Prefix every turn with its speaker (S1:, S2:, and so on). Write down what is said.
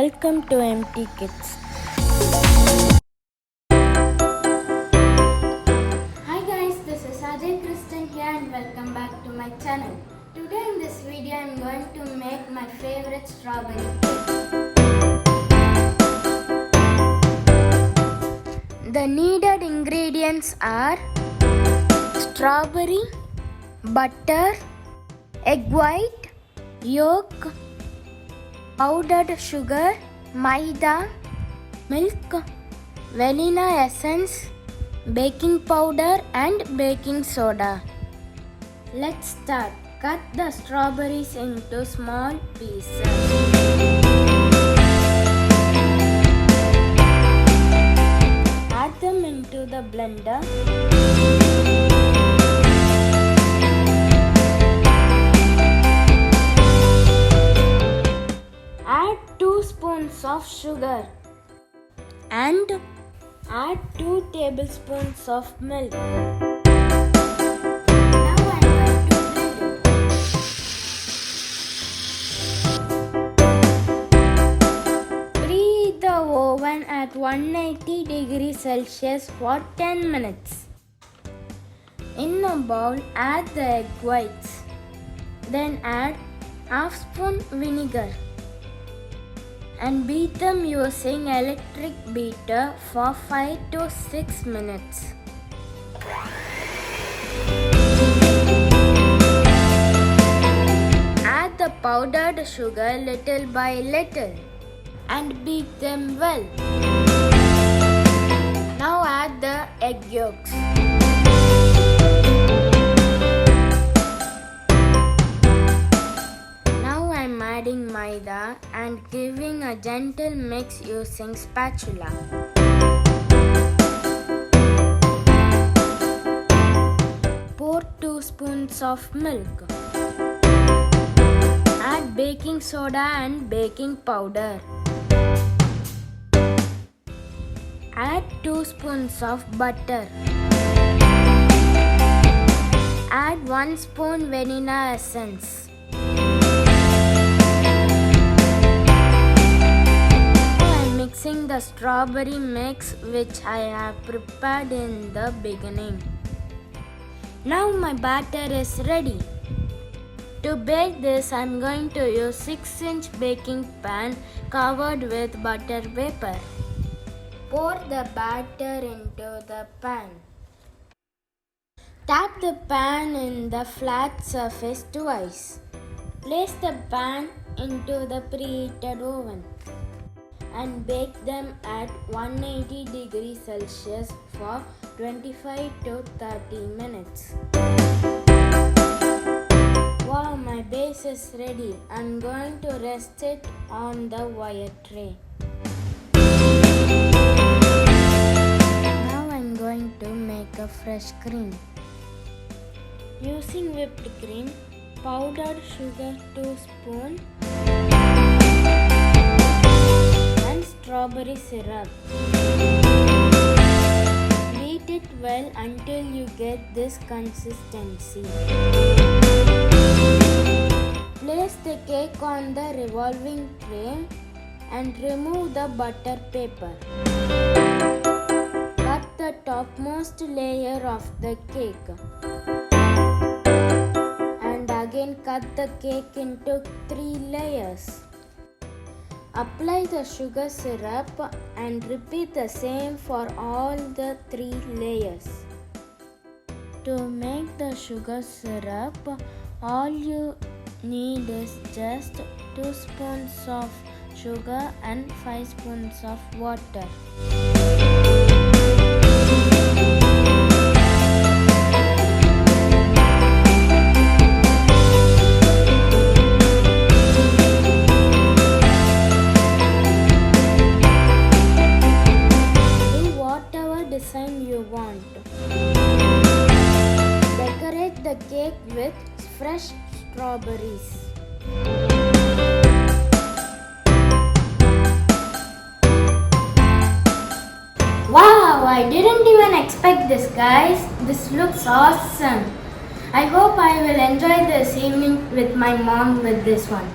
S1: Welcome to MT Kidz. Hi guys, this is Kristen here and welcome back to my channel. Today in this video I am going to make my favorite strawberry cake. The needed ingredients are strawberry, butter, egg white, yolk, powdered sugar, maida, milk, vanilla essence, baking powder and baking soda. Let's start. Cut the strawberries into small pieces. Add them into the blender. Add 2 spoons of sugar and add 2 tablespoons of milk. Now I am going to blend it. Preheat the oven at 180 degrees Celsius for 10 minutes. In a bowl, add the egg whites. Then add half spoon vinegar and beat them using electric beater for 5 to 6 minutes. Add the powdered sugar little by little and beat them well. Now add the egg yolks. I'm adding maida and giving a gentle mix using spatula. Pour 2 spoons of milk. Add baking soda and baking powder. Add 2 spoons of butter. Add 1 spoon vanilla essence. Mixing the strawberry mix which I have prepared in the beginning. Now my batter is ready. To bake this, I am going to use 6-inch baking pan covered with butter paper. Pour the batter into the pan. Tap the pan in the flat surface twice. Place the pan into the preheated oven and bake them at 180 degrees Celsius for 25 to 30 minutes. Wow, my base is ready. I'm going to rest it on the wire tray. Now I'm going to make a fresh cream. Using whipped cream, powdered sugar 2 spoons, strawberry syrup. Beat it well until you get this consistency. Place the cake on the revolving tray and remove the butter paper. Cut the topmost layer of the cake. And again cut the cake into 3 layers. Apply the sugar syrup and repeat the same for all the 3 layers. To make the sugar syrup, all you need is just 2 spoons of sugar and 5 spoons of water. You want. Decorate the cake with fresh strawberries. Wow, I didn't even expect this, guys. This looks awesome. I hope I will enjoy this evening with my mom with this one.